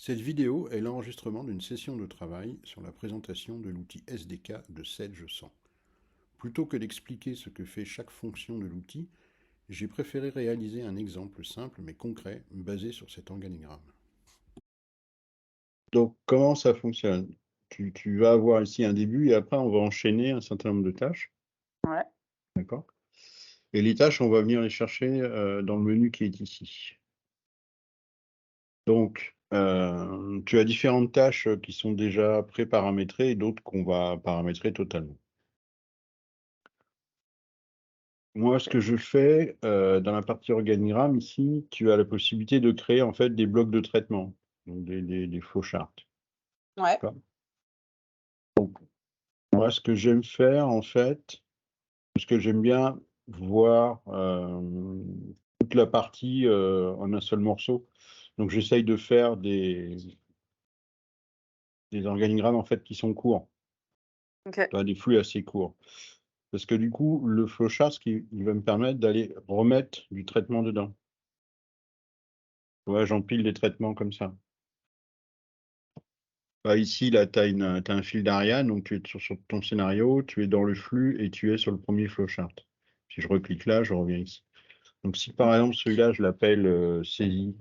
Cette vidéo est l'enregistrement d'une session de travail sur la présentation de l'outil SDK de Sedge 100. Plutôt que d'expliquer ce que fait chaque fonction de l'outil, j'ai préféré réaliser un exemple simple mais concret basé sur cet organigramme. Donc, comment ça fonctionne? Tu vas avoir ici un début et après, on va enchaîner un certain nombre de tâches. Ouais. D'accord? Et les tâches, on va venir les chercher dans le menu qui est ici. Donc, tu as différentes tâches qui sont déjà pré-paramétrées et d'autres qu'on va paramétrer totalement. Moi, ce que je fais dans la partie organigramme ici, tu as la possibilité de créer en fait des blocs de traitement, donc des flowcharts. Ouais. D'accord. Moi, ce que j'aime faire en fait, parce que j'aime bien voir toute la partie en un seul morceau. Donc, j'essaye de faire des organigrammes en fait qui sont courts, OK. des flux assez courts. Parce que du coup, le flowchart, il va me permettre d'aller remettre du traitement dedans. Tu vois, j'empile des traitements comme ça. Bah, ici, là, tu as un fil d'Ariane, donc tu es sur ton scénario, tu es dans le flux et tu es sur le premier flowchart. Si je reclique là, je reviens ici. Donc, si par exemple, celui-là, je l'appelle saisie,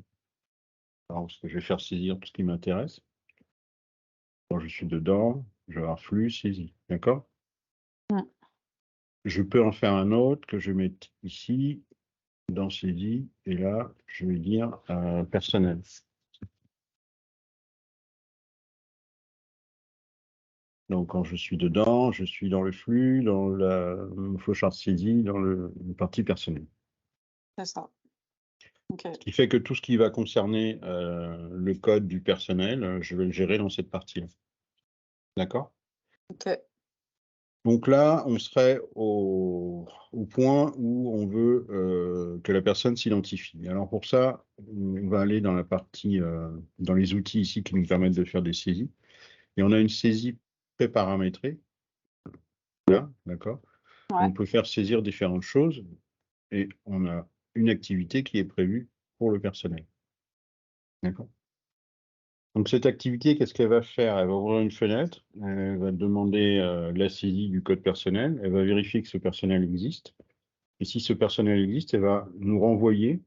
alors, parce que je vais faire saisir tout ce qui m'intéresse. Quand je suis dedans, je vais avoir flux, saisie. D'accord? Mmh. Je peux en faire un autre que je vais mettre ici, dans saisie, et là, je vais dire personnel. Donc, quand je suis dedans, je suis dans le flux, dans la flowchart saisie, dans la partie personnelle. C'est ça. OK. Ce qui fait que tout ce qui va concerner le code du personnel, je vais le gérer dans cette partie-là. D'accord? OK. Donc là, on serait au point où on veut que la personne s'identifie. Alors pour ça, on va aller dans la partie, dans les outils ici qui nous permettent de faire des saisies. Et on a une saisie pré-paramétrée. Là, d'accord? Ouais. On peut faire saisir différentes choses et on a une activité qui est prévue pour le personnel. D'accord? Donc cette activité, qu'est-ce qu'elle va faire? Elle va ouvrir une fenêtre, elle va demander la saisie du code personnel, elle va vérifier que ce personnel existe. Et si ce personnel existe, elle va nous renvoyer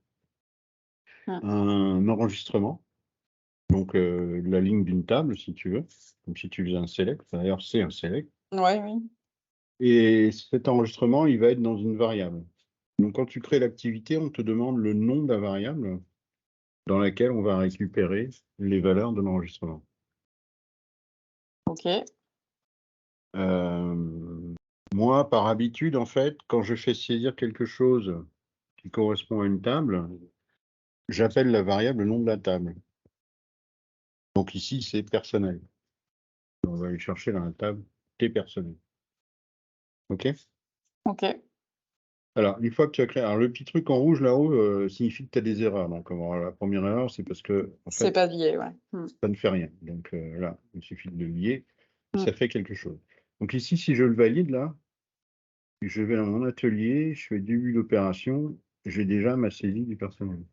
Mmh. un enregistrement, donc la ligne d'une table, si tu veux, comme si tu faisais un select. D'ailleurs, c'est un select. Ouais, oui. Et cet enregistrement, il va être dans une variable. Donc quand tu crées l'activité, on te demande le nom de la variable dans laquelle on va récupérer les valeurs de l'enregistrement. OK. Moi, par habitude, en fait, quand je fais saisir quelque chose qui correspond à une table, j'appelle la variable le nom de la table. Donc ici, c'est personnel. On va aller chercher dans la table T personnel. OK? OK. Alors, une fois que tu as créé, alors le petit truc en rouge là-haut signifie que tu as des erreurs. Donc, alors, la première erreur, c'est parce que, en C'est fait, pas lié, ouais. Mmh. ça ne fait rien. Donc là, il suffit de le lier et Mmh. ça fait quelque chose. Donc ici, si je le valide là, je vais dans mon atelier, je fais début d'opération, j'ai déjà ma saisie du personnel.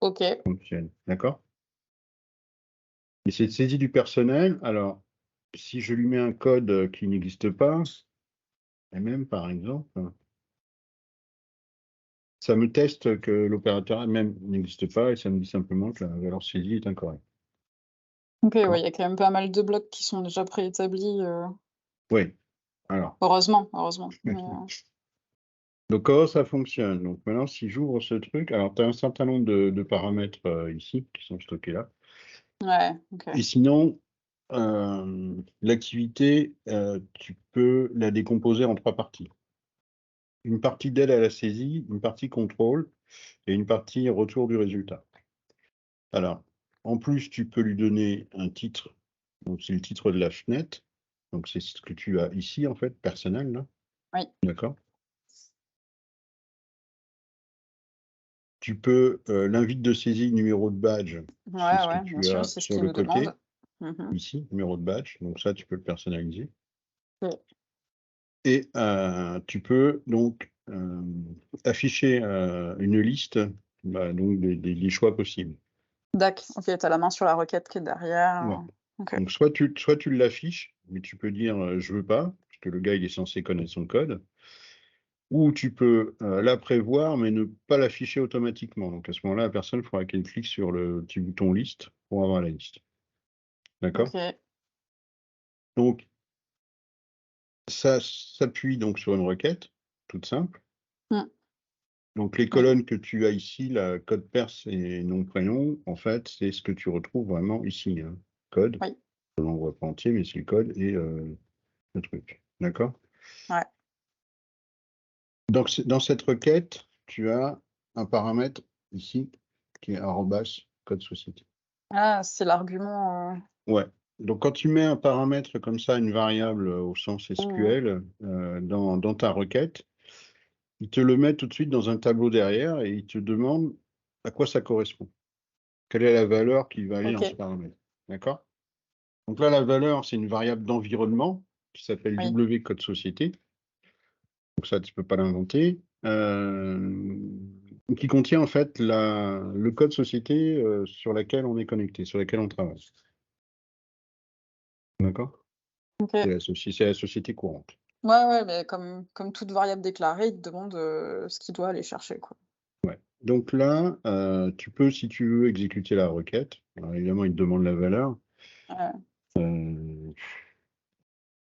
OK. Fonctionne. D'accord? Et cette saisie du personnel, alors, si je lui mets un code qui n'existe pas, et même par exemple, ça me teste que l'opérateur même n'existe pas et ça me dit simplement que la valeur saisie est incorrecte. OK, ouais, D'accord? il y a quand même pas mal de blocs qui sont déjà préétablis, Oui, alors. heureusement, mais Donc, comment ça fonctionne? Donc, maintenant, si j'ouvre ce truc, alors tu as un certain nombre de paramètres ici qui sont stockés là. ouais, OK. Et sinon, l'activité, tu peux la décomposer en trois parties. Une partie d'aide à la saisie, une partie contrôle et une partie retour du résultat. Alors, en plus, tu peux lui donner un titre. Donc, c'est le titre de la fenêtre. Donc, c'est ce que tu as ici, en fait, personnel, là. Oui. D'accord? Tu peux, l'invite de saisie, numéro de badge, c'est Ouais, ce que ouais, bien tu sûr, as c'est ce sur qu'ils le nous demandent. côté, Mmh. ici, numéro de badge. Donc, ça, tu peux le personnaliser. OK. Et tu peux donc afficher une liste donc des choix possibles. OK, tu as la main sur la requête qui est derrière, Ouais. OK. Donc soit tu l'affiches, mais tu peux dire, «Je veux pas», parce que le gars, il est censé connaître son code. Ou tu peux, la prévoir, mais ne pas l'afficher automatiquement. Donc à ce moment-là, la personne, il faudra qu'elle clique sur le petit bouton liste pour avoir la liste. D'accord? OK. Donc ça s'appuie donc sur une requête, toute simple. Mmh. Donc les Oui, colonnes que tu as ici, la code perse et nom, prénom, en fait, c'est ce que tu retrouves vraiment ici, hein. Code, oui, je ne l'envoie pas entier, mais c'est le code et le truc. D'accord? ouais. Donc dans cette requête, tu as un paramètre ici qui est arrobas code société. Ah, c'est l'argument, Ouais. Donc quand tu mets un paramètre comme ça, une variable, au sens mmh SQL, dans ta requête, il te le met tout de suite dans un tableau derrière et il te demande à quoi ça correspond. Quelle est la valeur qui va aller dans ce OK, paramètre, d'accord? Donc là, la valeur, c'est une variable d'environnement qui s'appelle oui, W code société, donc ça, tu peux pas l'inventer, qui contient en fait le code société, sur laquelle on est connecté, sur laquelle on travaille. D'accord? OK. C'est la société courante. Ouais, ouais, mais comme toute variable déclarée, il te demande, ce qu'il doit aller chercher, quoi. Donc là, tu peux, si tu veux, exécuter la requête. Alors évidemment, il te demande la valeur. Ouais, Heu,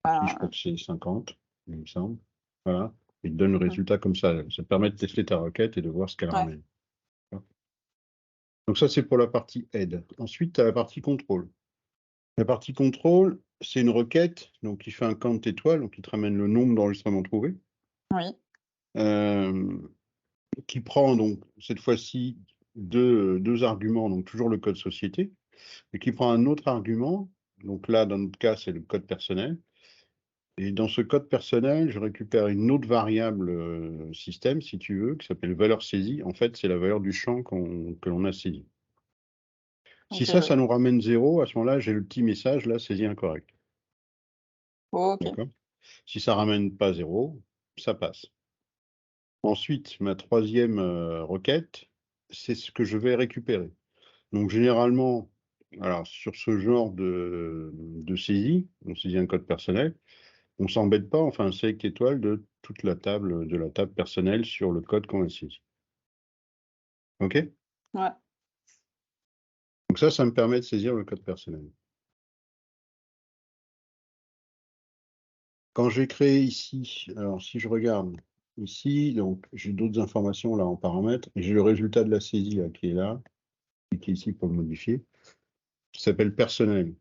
Ici, je crois bah, que c'est 50, il me semble. Voilà. Il te donne le mmh, résultat comme ça. Ça te permet de tester ta requête et de voir ce qu'elle ouais, ramène. D'accord. Donc ça, c'est pour la partie aide. Ensuite, tu as la partie contrôle. La partie contrôle, c'est une requête, donc il fait un count étoile, donc il te ramène le nombre d'enregistrements trouvés. oui, Hem, qui prend donc cette fois-ci deux arguments, donc toujours le code société, et qui prend un autre argument. Donc là, dans notre cas, c'est le code personnel. Et dans ce code personnel, je récupère une autre variable, système, si tu veux, qui s'appelle valeur saisie. En fait, c'est la valeur du champ que l'on a saisi. Si OK, ça, oui. ça nous ramène 0, à ce moment-là, j'ai le petit message là, saisie incorrecte. OK, D'accord? Si ça ramène pas 0, ça passe. Ensuite, ma troisième requête, c'est ce que je vais récupérer. Donc généralement, alors sur ce genre de saisie, on saisit un code personnel, on s'embête pas, on fait un select étoile de la table personnelle sur le code qu'on a saisi. OK? ouais, Donc ça me permet de saisir le code personnel. Quand j'ai créé ici, alors si je regarde ici, donc j'ai d'autres informations là en paramètres, et j'ai le résultat de la saisie là qui est là, et qui est ici pour le modifier, qui s'appelle personnel.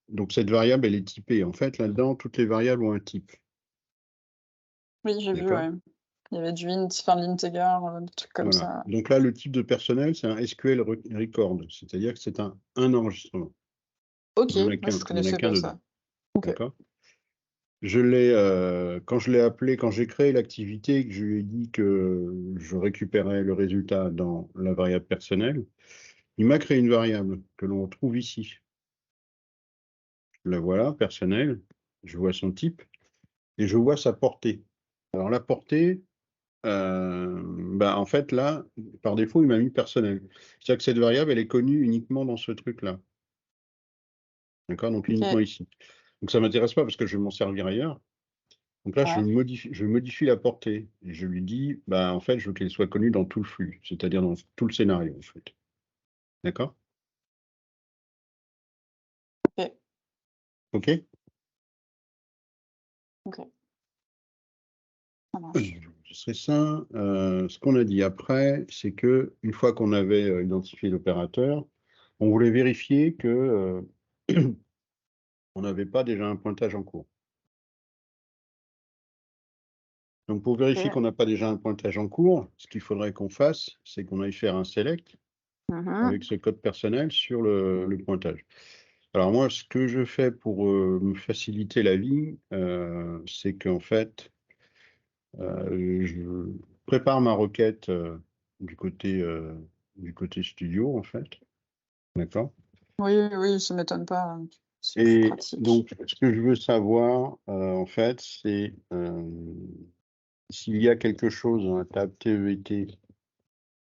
Donc cette variable, elle est typée. En fait, là-dedans, toutes les variables ont un type. oui, j'ai vu, D'accord? ouais. Il y avait du int, enfin de l'integer, des trucs comme Voilà. ça. Donc là, le type de personnel, c'est un SQL record, c'est-à-dire que c'est un enregistrement. OK, Il n'y en a moi qu'un, je il y en a connaissais qu'un pas dedans. ça. OK, D'accord? Quand je l'ai appelé, quand j'ai créé l'activité, que je lui ai dit que je récupérais le résultat dans la variable personnelle, il m'a créé une variable que l'on trouve ici. La voilà, personnelle, je vois son type et je vois sa portée. Alors la portée, bah, en fait là, par défaut, il m'a mis personnel. C'est-à-dire que cette variable, elle est connue uniquement dans ce truc-là. D'accord? Donc uniquement OK, ici. Donc ça m'intéresse pas parce que je vais m'en servir ailleurs. Donc là, ouais, je modifie la portée et je lui dis, bah, en fait, je veux qu'elle soit connue dans tout le flux, c'est-à-dire dans tout le scénario, en fait. D'accord? OK, OK? OK, ça marche. Ce serait ça. Ce qu'on a dit après, c'est que une fois qu'on avait, identifié l'opérateur, on voulait vérifier que, on n'avait pas déjà un pointage en cours. Donc pour vérifier OK. qu'on n'a pas déjà un pointage en cours, ce qu'il faudrait qu'on fasse, c'est qu'on aille faire un select Mmh. avec ce code personnel sur le pointage. Alors moi, ce que je fais pour, me faciliter la vie, c'est qu'en fait, je prépare ma requête, du côté studio, en fait, d'accord? Oui, oui, ça m'étonne pas, c'est plus Et pratique. donc ce que je veux savoir, en fait, c'est, s'il y a quelque chose dans la table TET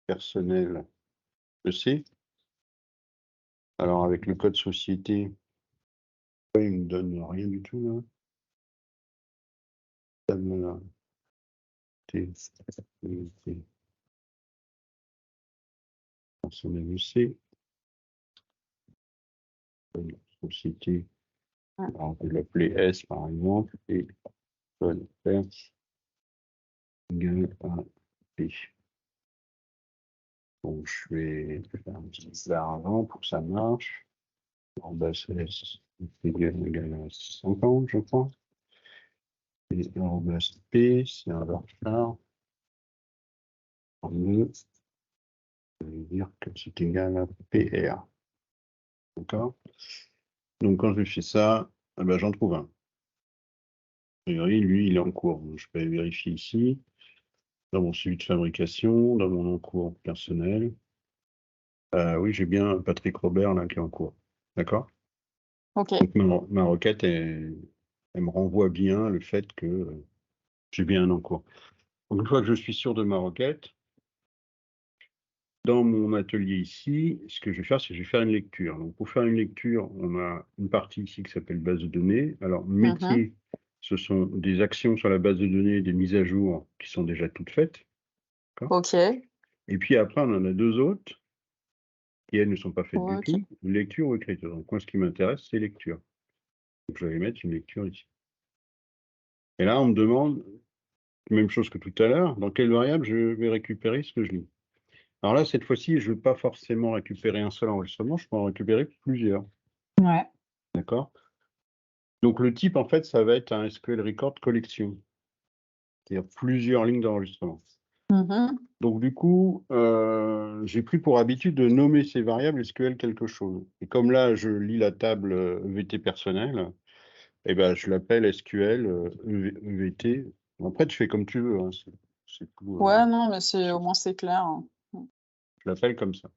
personnel, je sais. Alors, avec le code société, il me donne rien du tout, là. Table T, T, son AVC. Société, alors on peut l'appeler S par exemple, et code perse égale à P. Donc je vais faire un petit bar avant pour que ça marche. En bas S égale à 50, je crois. Et en bas P, c'est un varchar. En deux, ça veut dire que c'est égal à PR. D'accord? Donc quand je fais ça, eh ben, j'en trouve un. A priori, lui, il est en cours. Donc, je peux vérifier ici, dans mon suivi de fabrication, dans mon encours personnel. Oui, j'ai bien Patrick Robert là qui est en cours. D'accord? OK. Donc ma requête, elle me renvoie bien le fait que j'ai bien un en cours. Donc une fois que je suis sûr de ma requête, dans mon atelier ici, ce que je vais faire, c'est que je vais faire une lecture. Donc pour faire une lecture, on a une partie ici qui s'appelle base de données. Alors métier, ce sont des actions sur la base de données, des mises à jour qui sont déjà toutes faites. OK. Et puis après, on en a deux autres qui, elles, ne sont pas faites du OK. tout, lecture ou écriture. Donc moi, ce qui m'intéresse, c'est lecture. Donc je vais mettre une lecture ici. Et là, on me demande, même chose que tout à l'heure, dans quelle variable je vais récupérer ce que je lis. Alors là, cette fois-ci, je ne veux pas forcément récupérer un seul enregistrement, je peux en récupérer plusieurs. Ouais. D'accord? Donc le type, en fait, ça va être un SQL Record Collection, c'est-à-dire plusieurs lignes d'enregistrement. Donc du coup, j'ai pris pour habitude de nommer ces variables SQL quelque chose. Et comme là, je lis la table EVT personnelle, eh ben, je l'appelle SQL EVT. Après, tu fais comme tu veux, hein, c'est tout. Ouais, non, mais c'est au moins c'est clair, hein. Je l'appelle comme ça.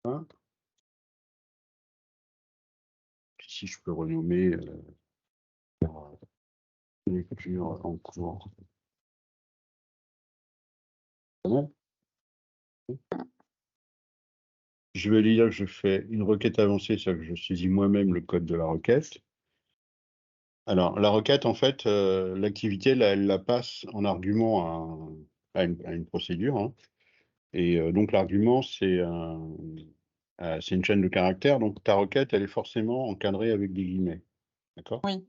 Hein. Ici, je peux renommer lecture en cours. Je vais dire que je fais une requête avancée, c'est-à-dire que je saisis moi-même le code de la requête. Alors, la requête, en fait, l'activité, elle la passe en argument à une procédure. Hein. Et donc, l'argument, c'est une chaîne de caractères. Donc, ta requête, elle est forcément encadrée avec des guillemets. D'accord? Oui.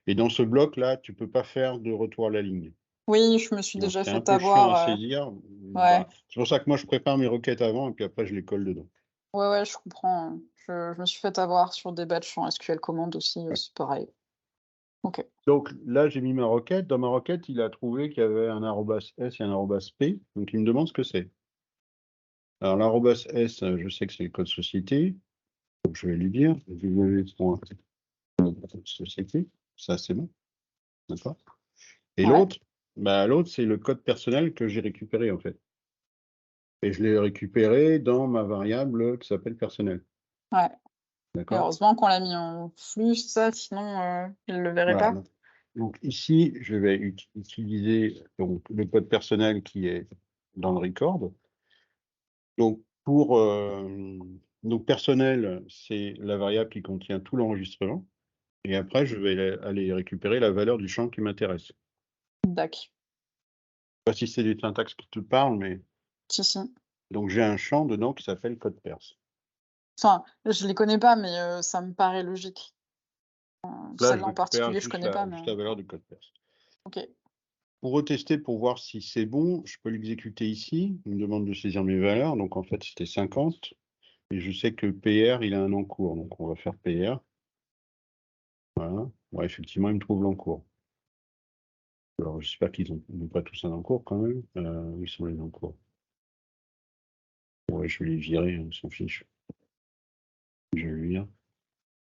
Et dans ce bloc-là, tu ne peux pas faire de retour à la ligne. Oui, je me suis Donc, déjà c'est un fait peu chiant à avoir, saisir. ouais. Bah, c'est pour ça que moi, je prépare mes requêtes avant et puis après, je les colle dedans. Ouais, ouais, je comprends, hein. Je me suis fait avoir sur des batchs en SQL commande aussi, c'est pareil. OK. Donc là, j'ai mis ma requête. Dans ma requête, il a trouvé qu'il y avait un arrobas S et un arrobas P. Donc, il me demande ce que c'est. Alors, l'arrobas S, je sais que c'est le code société. Donc, je vais lui dire www.société. Ça, c'est bon. D'accord. Et Ouais. l'autre, bah, l'autre, c'est le code personnel que j'ai récupéré, en fait. Et je l'ai récupéré dans ma variable qui s'appelle personnel. Ouais. Et D'accord. heureusement qu'on l'a mis en flux ça, sinon, il le verrait Voilà. pas. Donc, ici, je vais utiliser donc, le code personnel qui est dans le record. Donc, donc personnel, c'est la variable qui contient tout l'enregistrement. Et après, je vais aller récupérer la valeur du champ qui m'intéresse. Dac. Je sais pas si c'est des syntaxes qui te parlent, mais Si, si. donc j'ai un champ dedans qui s'appelle code perse. Enfin, je les connais pas, mais ça me paraît logique. Là, je Celle-là en récupère particulier, je connais pas, mais juste la valeur du code perse. OK. Pour retester, pour voir si c'est bon, je peux l'exécuter ici. Il me demande de saisir mes valeurs. Donc, en fait, c'était 50. Et je sais que PR, il a un encours. Donc, on va faire PR. Voilà. Ouais, effectivement, il me trouve l'encours. Alors, j'espère qu'ils n'ont pas tous un encours quand même. Ils sont les encours. Ouais, je vais les virer, on s'en fiche. Je vais le lire.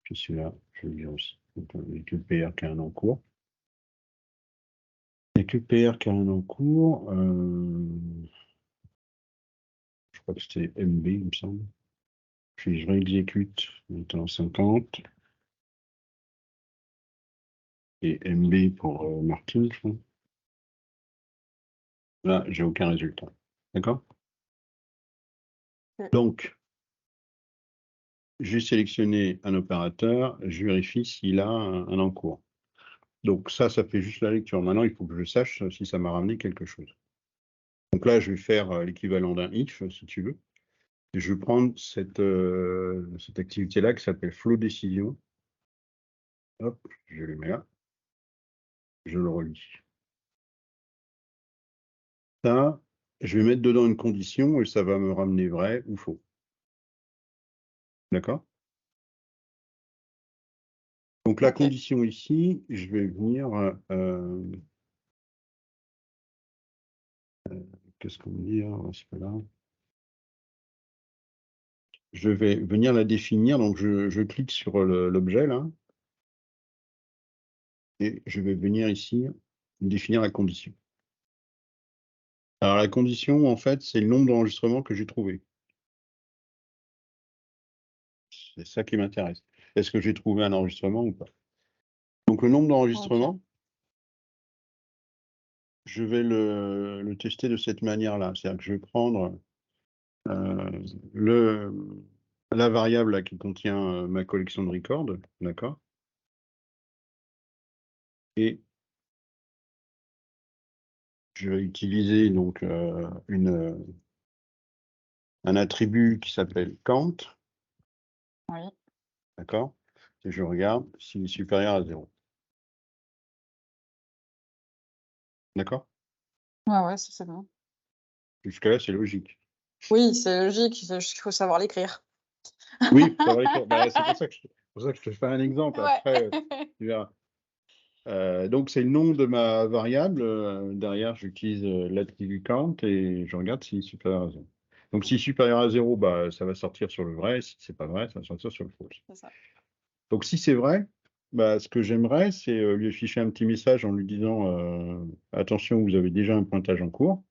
Puis celui-là, je vais le lire aussi. Donc, il n'y a que PR qui a un encours. Il n'y a que PR qui a un encours. Je crois que c'était MB, il me semble. Puis je réexécute maintenant 50. Et MB pour Martin, je crois. Là, j'ai aucun résultat. D'accord? Donc, j'ai sélectionné un opérateur, je vérifie s'il a un encours. Donc ça fait juste la lecture. Maintenant, il faut que je sache si ça m'a ramené quelque chose. Donc là, je vais faire l'équivalent d'un if, si tu veux. Et je vais prendre cette activité-là qui s'appelle flow décision. Hop, je le mets là. Je le relis. Ça, je vais mettre dedans une condition et ça va me ramener vrai ou faux. D'accord? Donc la Ok. condition ici, je vais venir... qu'est-ce qu'on dit là? C'est pas là. Je vais venir la définir, donc je clique sur l'objet là, et je vais venir ici définir la condition. Alors la condition, en fait, c'est le nombre d'enregistrements que j'ai trouvé. C'est ça qui m'intéresse. Est-ce que j'ai trouvé un enregistrement ou pas? Donc le nombre d'enregistrements, je vais le tester de cette manière-là. C'est-à-dire que je vais prendre la variable là, qui contient ma collection de records, d'accord? Et je vais utiliser donc un attribut qui s'appelle count, Oui. d'accord? Et je regarde s'il est supérieur à 0. D'accord? Ouais, ça c'est bon. Jusque-là, c'est logique. Oui, c'est logique, c'est juste qu'il faut savoir l'écrire. Oui, ça va écrire. Bah, c'est pour ça que je te fais un exemple. Ouais. Après, tu verras. Donc, c'est le nom de ma variable. Derrière, j'utilise l'attribut count et je regarde s'il est supérieur à 0. Donc, s'il est supérieur à 0, bah, ça va sortir sur le vrai. Si c'est pas vrai, ça va sortir sur le faux. C'est ça. Donc, si c'est vrai, bah, ce que j'aimerais, c'est lui afficher un petit message en lui disant attention, vous avez déjà un pointage en cours,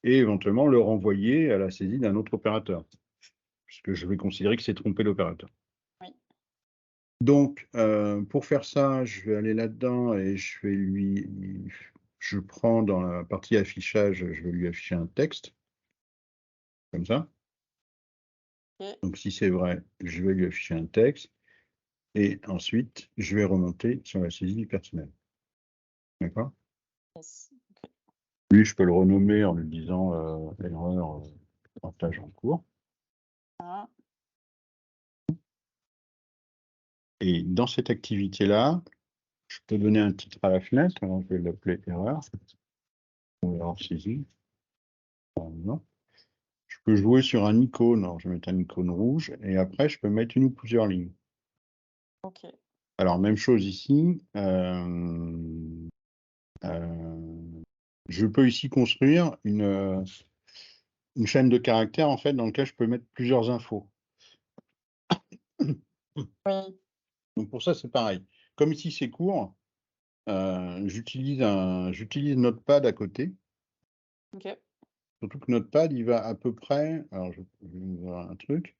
et éventuellement le renvoyer à la saisie d'un autre opérateur, puisque je vais considérer que c'est trompé l'opérateur. Oui. Donc, pour faire ça, je vais aller là-dedans et je prends dans la partie affichage, je vais lui afficher un texte, comme ça. Ok. Donc, si c'est vrai, je vais lui afficher un texte. Et ensuite, je vais remonter sur la saisie du personnel. D'accord? Yes. Lui, je peux le renommer en lui disant erreur partage en cours. Ah, Et dans cette activité-là, je peux donner un titre à la fenêtre. Alors, je vais l'appeler erreur ou erreur saisie. Non. Je peux jouer sur un icône. Alors, je vais mettre un icône rouge. Et après, je peux mettre une ou plusieurs lignes. ok. Alors, même chose ici. Je peux ici construire une chaîne de caractères en fait, dans laquelle je peux mettre plusieurs infos. Oui. Donc, pour ça, c'est pareil. Comme ici, c'est court, j'utilise Notepad à côté. Ok. Surtout que Notepad, il va à peu près, alors je vais vous voir un truc,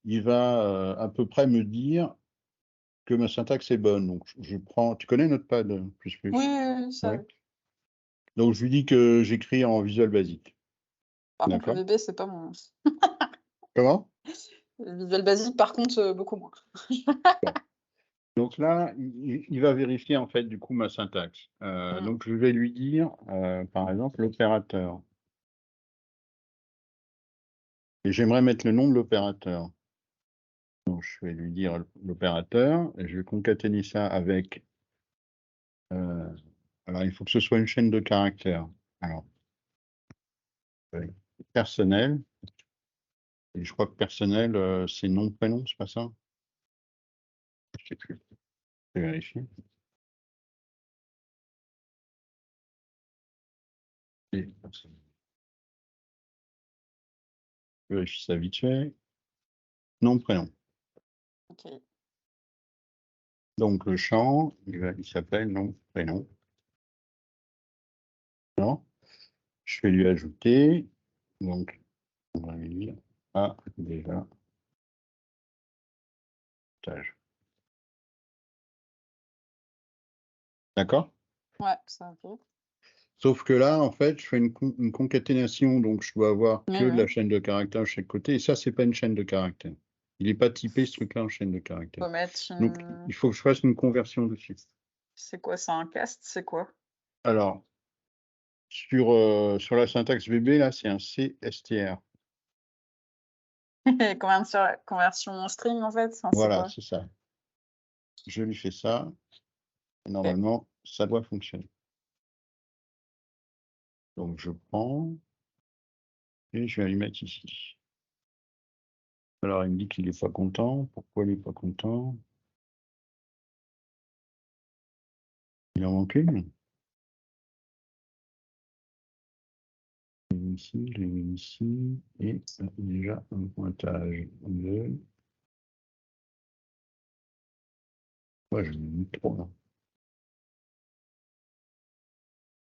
il va à peu près me dire que ma syntaxe est bonne. Donc je prends, tu connais Notepad plus Oui, plus? ça Oui. oui. Donc je lui dis que j'écris en Visual Basic. Par contre, le D'accord? VB, c'est pas mon. Comment? Le Visual Basic, par contre, beaucoup moins. Bon. Donc là, il va vérifier en fait du coup ma syntaxe. Donc je vais lui dire, par exemple, l'opérateur. Et j'aimerais mettre le nom de l'opérateur. Donc, je vais lui dire l'opérateur et je vais concaténer ça avec. Alors, il faut que ce soit une chaîne de caractères. Alors, personnel. Et je crois que personnel, c'est nom, prénom, c'est pas ça? Je sais plus. Je vais vérifier. Et personnel. Je vérifie ça vite fait. Nom, prénom. Ok. Donc, le champ, il s'appelle nom, prénom. Non. Je vais lui ajouter. Donc, on va lui dire déjà stage. D'accord? Ouais, ça ok. Sauf que là, en fait, je fais une concaténation, donc je dois avoir Oui, que de la oui. chaîne de caractères de chaque côté. Et ça, c'est pas une chaîne de caractères. Il n'est pas typé, ce truc-là, en chaîne de caractères. Faut mettre Donc, une... il faut que je fasse une conversion dessus. C'est quoi, c'est un cast? C'est quoi? Alors, sur la syntaxe VB, là, c'est un CSTR. Conversion string, en fait? Enfin, c'est Voilà, quoi? c'est ça. Je lui fais ça. Et Ok. normalement, ça doit fonctionner. Donc, je prends et je vais lui mettre ici. Alors, il me dit qu'il n'est pas content. Pourquoi il n'est pas content? Il en manque une. Ici, je l'ai mis ici. Et déjà un pointage de. Ouais, je l'ai mis 3.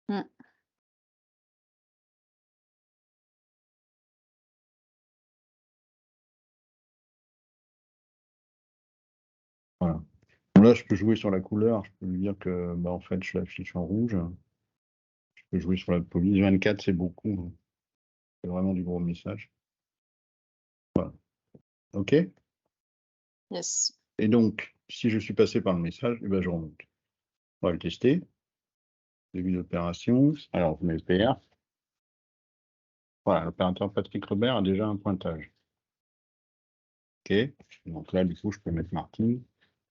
Mm. Voilà. Bon, là, je peux jouer sur la couleur. Je peux lui dire que, bah, en fait, je l'affiche en rouge. Je peux jouer sur la police. 24, c'est beaucoup, hein. C'est vraiment du gros message. Voilà. OK? Yes. Et donc, si je suis passé par le message, eh ben, je remonte. On va le tester. Début d'opération. Alors, je mets PR. Voilà, l'opérateur Patrick Robert a déjà un pointage. OK. Donc là, du coup, je peux mettre Martin.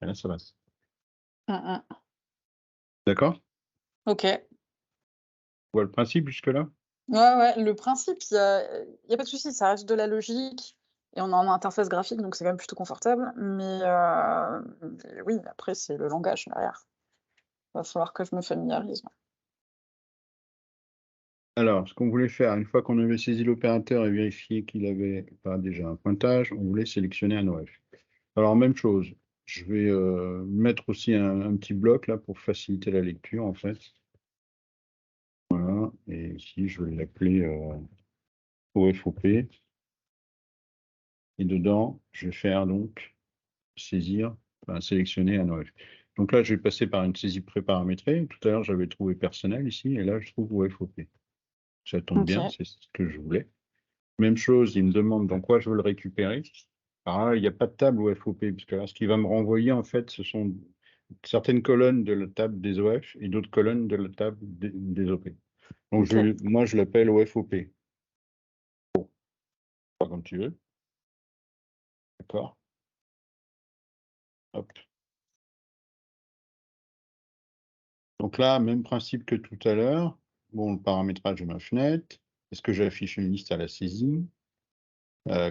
Et là, ça passe. D'accord? Ok. Tu vois le principe jusque-là? Ouais, ouais, le principe, il y a pas de souci, ça reste de la logique et on a une interface graphique, donc c'est quand même plutôt confortable. Mais oui, après, c'est le langage derrière. Va falloir que je me familiarise. Alors, ce qu'on voulait faire, une fois qu'on avait saisi l'opérateur et vérifié qu'il avait pas déjà un pointage, on voulait sélectionner un OF. Alors, même chose, je vais mettre aussi un petit bloc là pour faciliter la lecture en fait. Voilà, et ici, je vais l'appeler OFOP. Et dedans, je vais faire donc saisir, enfin, sélectionner un OF. Donc là, je vais passer par une saisie préparamétrée. Tout à l'heure, j'avais trouvé personnel ici, et là, je trouve OFOP. Ça tombe bien, Ok. c'est ce que je voulais. Même chose, il me demande dans quoi je veux le récupérer. Alors là, il n'y a pas de table OFOP, puisque là, ce qu'il va me renvoyer, en fait, ce sont certaines colonnes de la table des OF et d'autres colonnes de la table des OP. Donc, Ok. moi, je l'appelle OFOP. Pas comme tu veux. D'accord. Hop. Donc là, même principe que tout à l'heure. Bon, le paramétrage de ma fenêtre. Est-ce que j'affiche une liste à la saisie?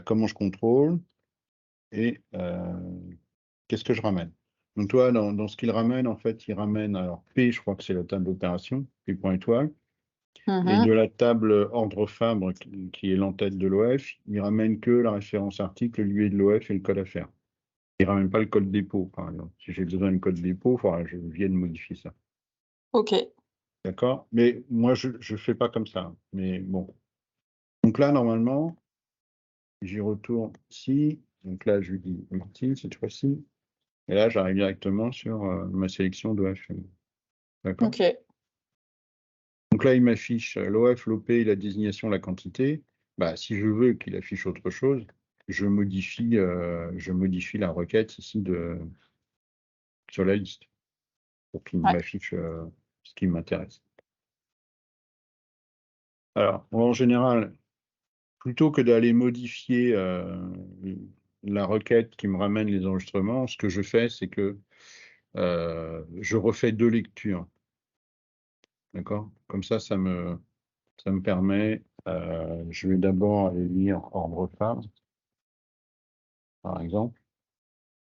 Comment je contrôle? Et qu'est-ce que je ramène? Donc, toi, dans ce qu'il ramène, en fait, il ramène, alors P, je crois que c'est la table d'opération, P point étoile, et de la table ordre Fabre, qui est l'entête de l'OF, il ramène que la référence article, l'UE de l'OF et le code à faire. Il ne ramène pas le code dépôt, par exemple. Si j'ai besoin du code dépôt, il faudra que je vienne modifier ça. Ok. D'accord? Mais moi, je ne fais pas comme ça. Mais bon. Donc là, normalement, j'y retourne ici. Donc là, je lui dis Martin cette fois-ci. Et là, j'arrive directement sur ma sélection d'OF. D'accord? Ok. Donc là, il m'affiche l'OF, l'OP, la désignation, la quantité. Bah, si je veux qu'il affiche autre chose, je modifie la requête ici sur la liste pour qu'il Ouais. m'affiche ce qui m'intéresse. Alors, en général, plutôt que d'aller modifier la requête qui me ramène les enregistrements, ce que je fais, c'est que je refais 2 lectures. D'accord? Comme ça me permet, je vais d'abord aller lire ordre phare, par exemple.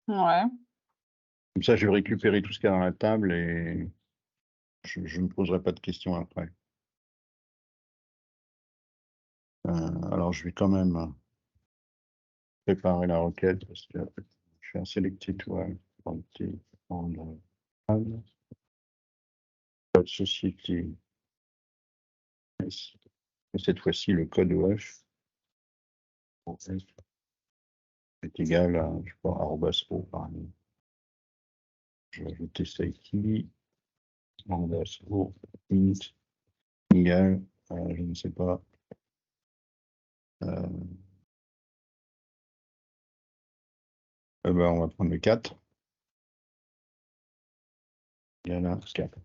Ouais. Comme ça, je vais récupérer tout ce qu'il y a dans la table et je ne me poserai pas de questions après. Alors, je vais quand même préparer la requête parce que je fais un select étoile, quantité, ordre phare, société. Et cette fois-ci, le code OF est égal à, je sais pas, arrobas o, par exemple. Je vais ajouter ça ici, arrobas o, int, Égal, je ne sais pas. Ben, on va prendre le 4. Égal à 4.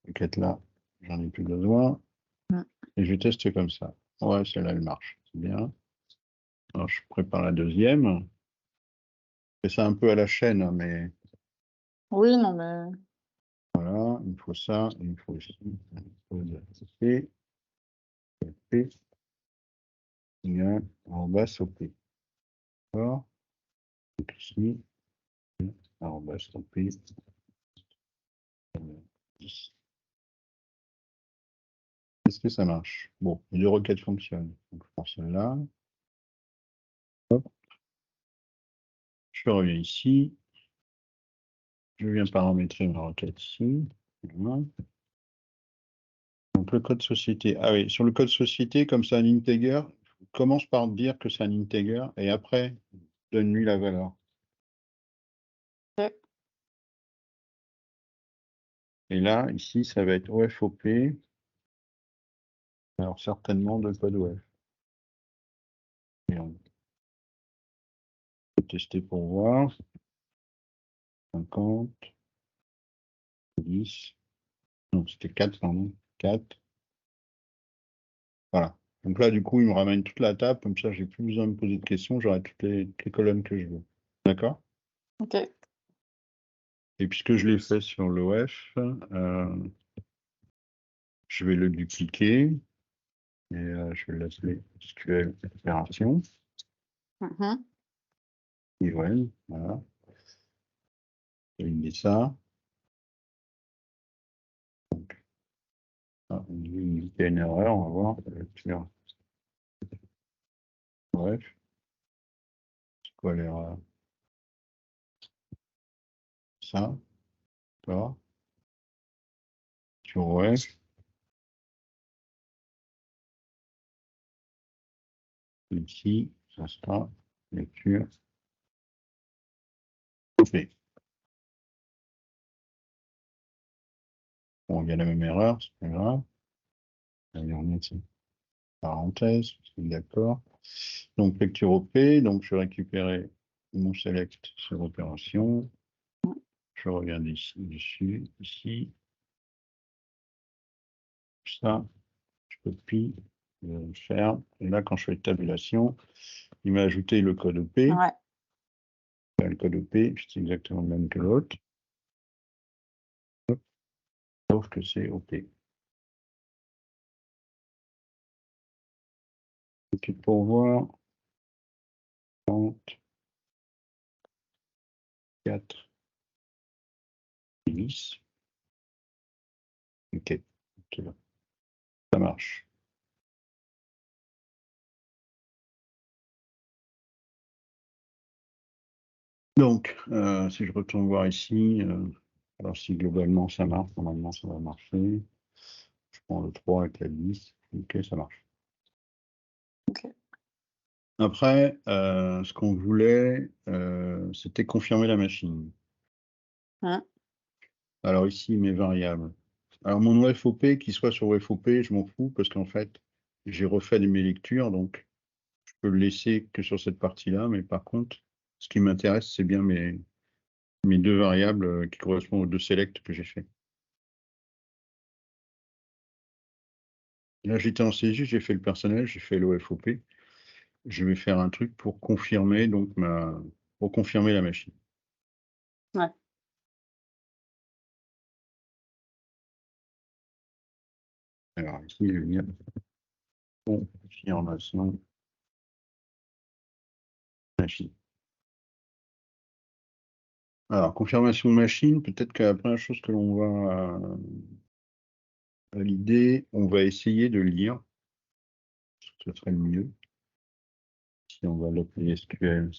Le 4 là, j'en ai plus besoin. Mm. Et je teste comme ça. Ouais, celle-là, elle marche. C'est bien. Alors, je prépare la deuxième. Je fais ça un peu à la chaîne, hein, mais Oui, non, mais voilà, il me faut ça, il me faut ici. Il faut de P, P, égal, arrobas au P. D'accord. Donc ici, arrobas au P. 10. Est-ce que ça marche? Bon, les deux requêtes fonctionnent. Donc, je prends celle-là. Je reviens ici. Je viens paramétrer ma requête ici. Voilà. Donc, le code société. Ah oui, sur le code société, comme c'est un integer, commence par dire que c'est un integer et après, donne-lui la valeur. ok. Et là, ici, ça va être OFOP. Alors, certainement de code OF. Et on peut tester pour voir. 50, 10. Non, c'était 4, pardon. 4. Voilà. Donc là, du coup, il me ramène toute la table. Comme ça, j'ai plus besoin de me poser de questions. J'aurai toutes les colonnes que je veux. D'accord? Ok. Et puisque je l'ai fait sur l'OF, je vais le dupliquer. Et je vais l'appeler SQL opération. Mhm. Et ouais, voilà. Je vais lui ça. Ah, il y a une erreur, on va voir. Lecture. Bref, c'est quoi l'erreur? Ça, d'accord. Sur OF, ici, ça sera lecture. OK. Bon, il y a la même erreur, c'est pas grave. Allez, on met ici. Parenthèse, c'est d'accord. Donc, lecture OP, donc je vais récupérer mon select sur opération. Je regarde ici, dessus, ici. Ça, je copie, je ferme. Et là, quand je fais tabulation, il m'a ajouté le code OP. Ouais. Le code OP, c'est exactement le même que l'autre. Sauf que c'est OP. Ok, pour voir. 30, 4, 10. Ok, ok, ça marche. Donc, si je retourne voir ici, alors si globalement ça marche, normalement ça va marcher. Je prends le 3 avec la 10. Ok, ça marche. Ok. Après, ce qu'on voulait, c'était confirmer la machine. Hein. Alors ici, mes variables. Alors mon OFOP, qu'il soit sur OFOP, je m'en fous, parce qu'en fait, j'ai refait mes lectures, donc je peux le laisser que sur cette partie-là, mais par contre, ce qui m'intéresse, c'est bien mes deux variables qui correspondent aux deux selects que j'ai fait. Là, j'étais en CJ, j'ai fait le personnel, j'ai fait l'OFOP. Je vais faire un truc pour confirmer pour confirmer la machine. Ouais. Alors ici, je vais dire confirmation machine. Alors, confirmation de machine, peut-être que la première chose que l'on va valider, on va essayer de lire. Ce serait le mieux. Si on va l'appeler SQL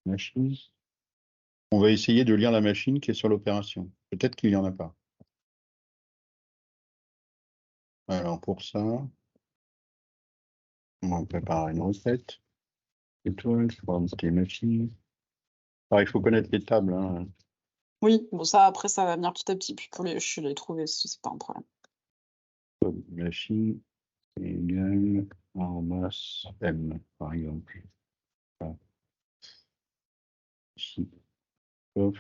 machine. On va essayer de lire la machine qui est sur l'opération. Peut-être qu'il n'y en a pas. Alors, pour ça, on va préparer une recette. Étoile, je vais indiquer machine. Alors, il faut connaître les tables, hein. Oui, bon ça après ça va venir petit à petit, puis pour je les trouver, c'est pas un problème. Code machine égale armas m, par exemple. Voilà. Ici, off,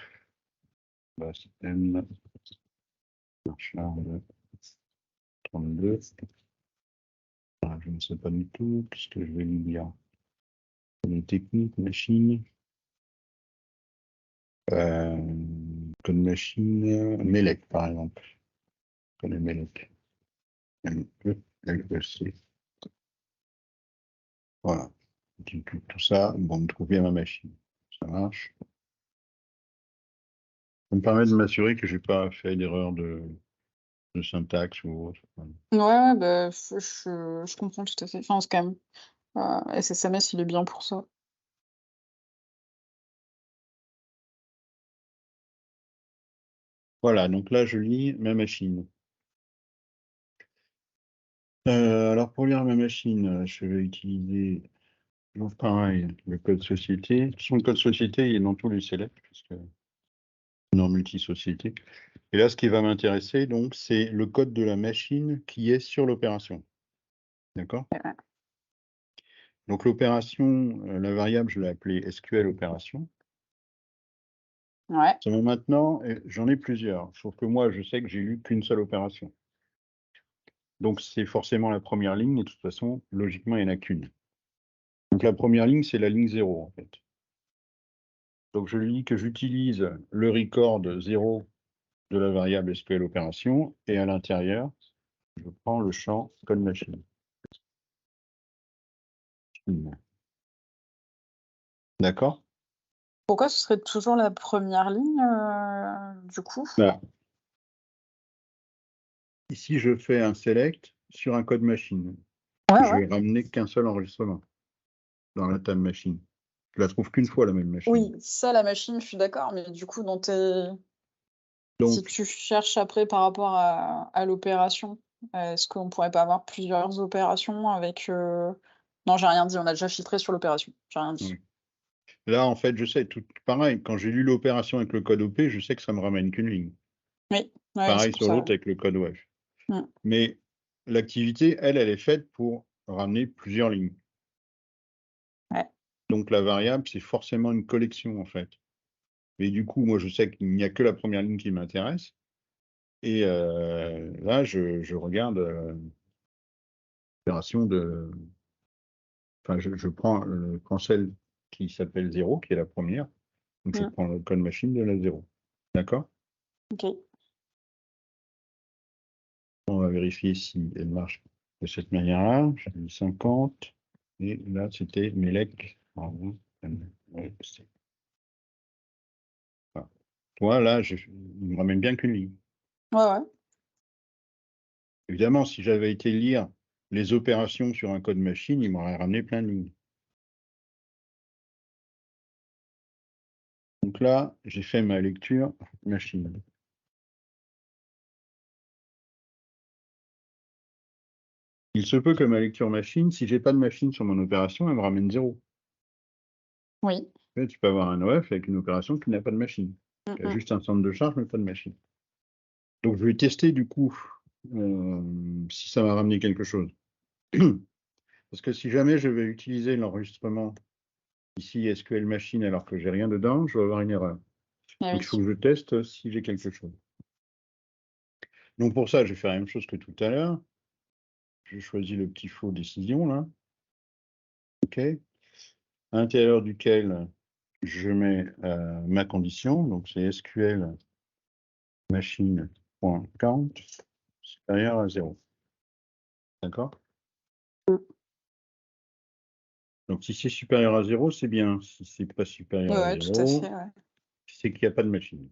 armas m, charge 32. Ah, je ne sais pas du tout, qu'est-ce que je vais lui dire? Les techniques, machine. Code machine, Melec, par exemple. Je connais Melec. M-E-L-E-C. Voilà. Tout ça, bon, me trouver ma machine. Ça marche. Ça me permet de m'assurer que je n'ai pas fait d'erreur de syntaxe ou autre. Ouais, bah, je comprends tout à fait. Enfin, c'est quand même, SSMS, il est bien pour ça. Voilà, donc là, je lis ma machine. Alors, pour lire ma machine, je vais utiliser, toujours pareil, le code société. Le code société, il est dans tous les selects, puisque c'est en multi-société. Et là, ce qui va m'intéresser, donc, c'est le code de la machine qui est sur l'opération. D'accord? Donc, l'opération, la variable, je l'ai appelée SQL opération. Ouais. Seulement maintenant, j'en ai plusieurs. Sauf que moi, je sais que j'ai lu qu'une seule opération. Donc, c'est forcément la première ligne, et de toute façon, logiquement, il n'y en a qu'une. Donc, la première ligne, c'est la ligne 0, en fait. Donc, je lui dis que j'utilise le record 0 de la variable SQL opération, et à l'intérieur, je prends le champ code machine. D'accord? Pourquoi ce serait toujours la première ligne, du coup? Voilà. Ici, je fais un select sur un code machine. Ouais, Je ouais. vais ramener qu'un seul enregistrement dans la table machine. Je la trouve qu'une fois, la même machine. Oui, ça, la machine, je suis d'accord, mais du coup, dans tes si Donc, tu cherches après par rapport à l'opération, est-ce qu'on pourrait pas avoir plusieurs opérations avec, non, j'ai rien dit, on a déjà filtré sur l'opération, j'ai rien dit. oui. Là, en fait, je sais, tout pareil, quand j'ai lu l'opération avec le code OP, je sais que ça me ramène qu'une ligne. Oui, ouais, c'est Pareil pour sur ça, l'autre ouais. avec le code WAV. Mmh. Mais l'activité, elle est faite pour ramener plusieurs lignes. Ouais. Donc la variable, c'est forcément une collection, en fait. Mais du coup, moi, je sais qu'il n'y a que la première ligne qui m'intéresse. Et là, je regarde l'opération de... Enfin, je prends celle qui s'appelle 0, qui est la première. Donc, je Mmh. prends le code machine de la 0. D'accord? OK. On va vérifier si elle marche de cette manière-là. J'ai mis 50. Et là, c'était Melec. Pardon. Ouais, voilà. Toi, là, il me ramène bien qu'une ligne. Ouais, ouais. Évidemment, si j'avais été lire les opérations sur un code machine, il m'aurait ramené plein de lignes. Donc là, j'ai fait ma lecture machine. Il se peut que ma lecture machine, si j'ai pas de machine sur mon opération, elle me ramène 0. Oui. Tu peux avoir un OF avec une opération qui n'a pas de machine. Mmh Il y a mh. juste un centre de charge, mais pas de machine. Donc je vais tester du coup si ça va ramener quelque chose. Parce que si jamais je vais utiliser l'enregistrement ici SQL machine alors que j'ai rien dedans, je vais avoir une erreur. Eh Donc oui. il faut que je teste si j'ai quelque chose. Donc pour ça, je vais faire la même chose que tout à l'heure. Je choisis le petit faux décision là. OK. À l'intérieur duquel je mets ma condition. Donc c'est SQL machine.count supérieur à 0. D'accord? Mmh. Donc si c'est supérieur à 0, c'est bien. Si c'est pas supérieur Ouais, à ouais, tout à fait, 0, ouais, c'est qu'il n'y a pas de machine.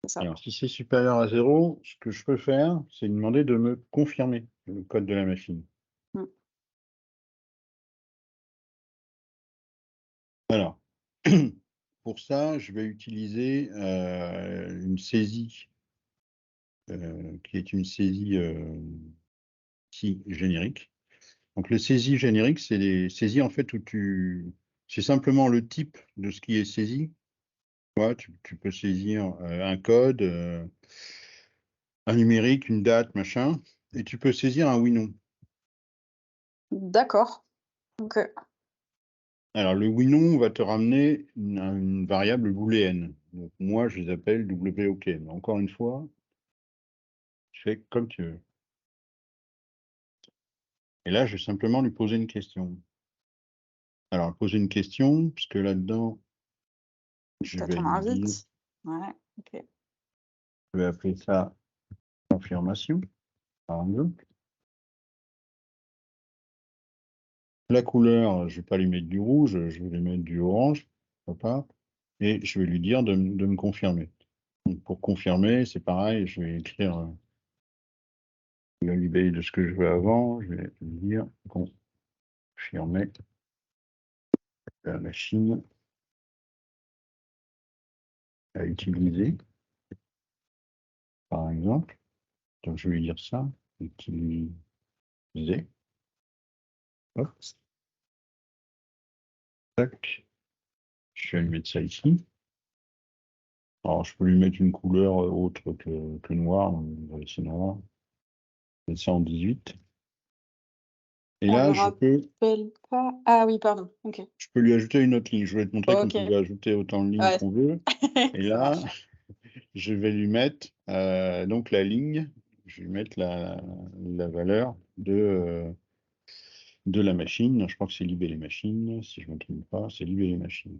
c'est ça. Alors si c'est supérieur à 0, ce que je peux faire, c'est demander de me confirmer le code de la machine. Mmh. Alors, pour ça, je vais utiliser une saisie qui est une saisie générique. Donc les saisies génériques, c'est des saisies en fait où c'est simplement le type de ce qui est saisi Ouais, tu peux saisir un code, un numérique, une date, machin, et tu peux saisir un oui/non. D'accord. OK. Alors, le oui/non va te ramener une variable booléenne. Donc, moi, je les appelle WOK. Mais encore une fois, tu fais comme tu veux. Et là, je vais simplement lui poser une question. Alors, poser une question, puisque là-dedans, je Tu vais ton lui dire, invite. Ouais, OK. je vais appeler ça confirmation, par exemple. La couleur, je vais pas lui mettre du rouge, je vais lui mettre du orange, pourquoi pas. Et je vais lui dire de me confirmer. Donc, pour confirmer, c'est pareil, je vais écrire le libellé de ce que je veux avant, je vais lui dire confirmer la machine à utiliser, par exemple. Donc, je vais lui dire ça, utiliser. Hop, tac. Je vais lui mettre ça ici. Alors, je peux lui mettre une couleur autre que noir, on va laisser noir. Je vais mettre ça en 18. Et On là, le rappelle pas? Ah oui, pardon. OK. je peux lui ajouter une autre ligne. Je vais te montrer qu'on OK. peut ajouter autant de lignes Ouais, qu'on veut. Et ça là, marche. je vais lui mettre donc la ligne, je vais lui mettre la valeur de la machine. Je crois que c'est libellé machine, si je ne me trompe pas, c'est libellé machine.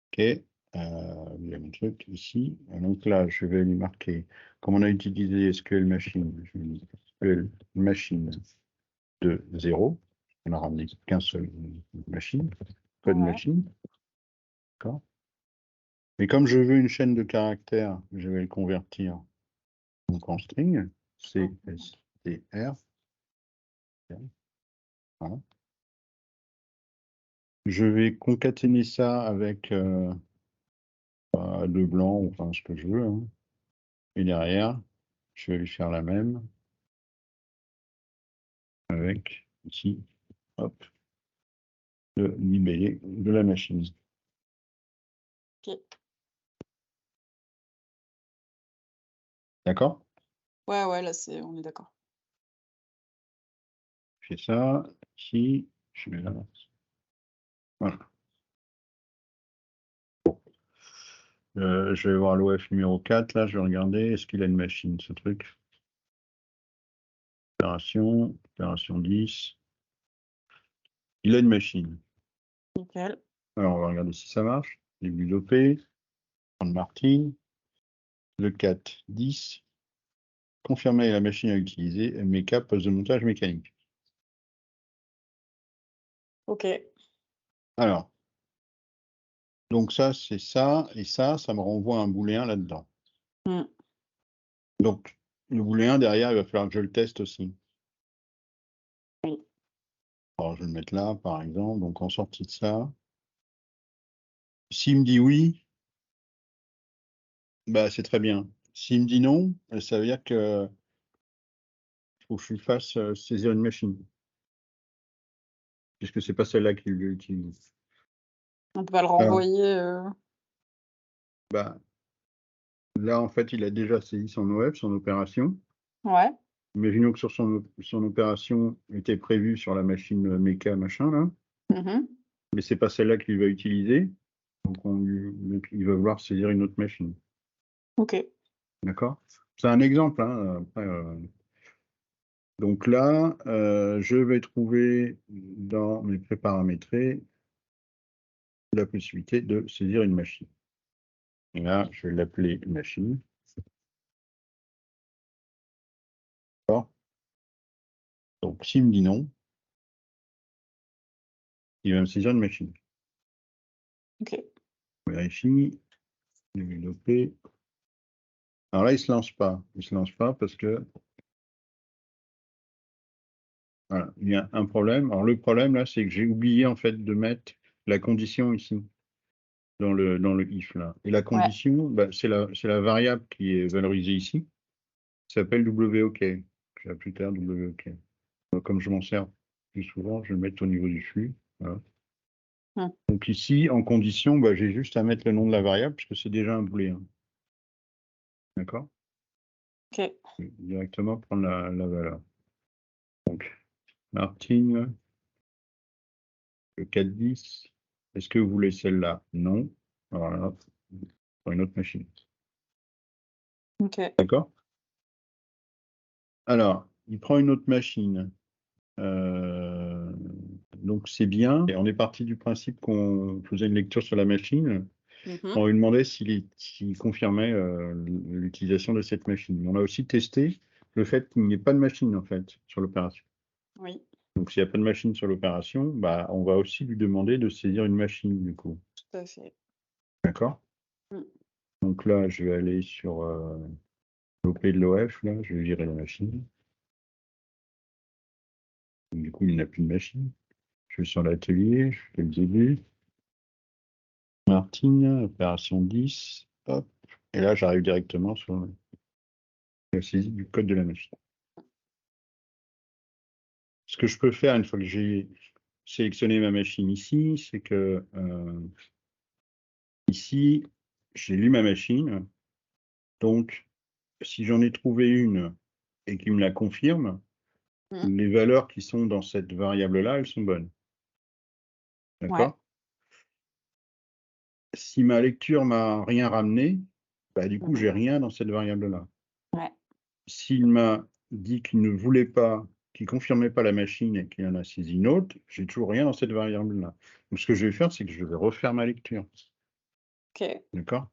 OK. Il y a mon truc ici. Donc là, je vais lui marquer, comme on a utilisé SQL machine, je vais lui dire SQL machine de 0. On a ramené qu'un seul machine, code Ouais, machine. D'accord. Et comme je veux une chaîne de caractères, je vais le convertir donc en string, CSTR. Voilà. Je vais concaténer ça avec le blanc, ou enfin ce que je veux, hein. Et derrière, je vais lui faire la même avec ici, hop, le libellé de la machine. OK. D'accord? Ouais, ouais, là, on est d'accord. Je fais ça, ici, je mets là. Voilà. Je vais voir l'OF numéro 4, là, je vais regarder, est-ce qu'il a une machine, ce truc? Opération 10. Il a une machine. Nickel. Alors, on va regarder si ça marche. Début d'OP, prendre Martin, le 4, 10. Confirmer la machine à utiliser, méca, poste de montage mécanique. OK. Alors, donc ça, c'est ça, et ça me renvoie un booléen là-dedans. Mmh. Donc, le booléen, derrière, il va falloir que je le teste aussi. Oui. Alors, je vais le mettre là, par exemple, donc en sortie de ça. S'il me dit oui, bah, c'est très bien. S'il me dit non, ça veut dire que faut que je lui fasse saisir une machine, puisque c'est pas celle-là qu'il utilise. On peut pas le Alors, renvoyer, bah, là, en fait, il a déjà saisi son OF, son opération. Ouais. Imaginons que sur son opération était prévue sur la machine méca, machin, là, Mmh. mais c'est pas celle-là qu'il va utiliser. Donc, il va vouloir saisir une autre machine. OK. D'accord? C'est un exemple, hein. Après, donc là, je vais trouver dans mes préparamétrés la possibilité de saisir une machine. Et là, je vais l'appeler machine. D'accord? Donc, s'il me dit non, il va me saisir une machine. OK. On vérifie, développer. Alors là, il ne se lance pas. Il ne se lance pas parce que voilà, il y a un problème. Alors le problème là, c'est que j'ai oublié en fait de mettre la condition ici dans le if là. Et la Ouais. condition, bah, c'est la variable qui est valorisée ici, qui s'appelle WOK. Je vais plus tard WOK. Donc, comme je m'en sers plus souvent, je vais le mettre au niveau du flux. Voilà. Donc ici, en condition, bah, j'ai juste à mettre le nom de la variable, puisque c'est déjà un booléen. D'accord? Ok. Je vais directement prendre la valeur. Donc, Martine, le 410. Est-ce que vous voulez celle-là? Non. Alors là, pour une autre machine. Ok. D'accord? Alors, il prend une autre machine. Donc c'est bien. Et on est parti du principe qu'on faisait une lecture sur la machine. On lui demandait s'il confirmait l'utilisation de cette machine. On a aussi testé le fait qu'il n'y ait pas de machine en fait sur l'opération. Oui, Donc s'il n'y a pas de machine sur l'opération, bah, on va aussi lui demander de saisir une machine du coup. tout à fait. D'accord? Mm. Donc là, je vais aller sur l'OP de l'OF, là, je vais virer la machine. Donc, du coup, il n'a plus de machine. Je vais sur l'atelier, je fais le début. Martine, opération 10, hop. Et là, j'arrive directement sur la saisie du code de la machine. Ce que je peux faire une fois que j'ai sélectionné ma machine ici, c'est que ici, j'ai lu ma machine. Donc, si j'en ai trouvé une et qu'il me la confirme, les valeurs qui sont dans cette variable-là, elles sont bonnes. Ouais. D'accord? Si ma lecture m'a rien ramené, bah, du coup, j'ai rien dans cette variable-là. Ouais. S'il m'a dit qu'il ne voulait pas, qu'il ne confirmait pas la machine et qu'il en a saisi une autre, j'ai toujours rien dans cette variable-là. Donc, ce que je vais faire, c'est que je vais refaire ma lecture. Ok. D'accord?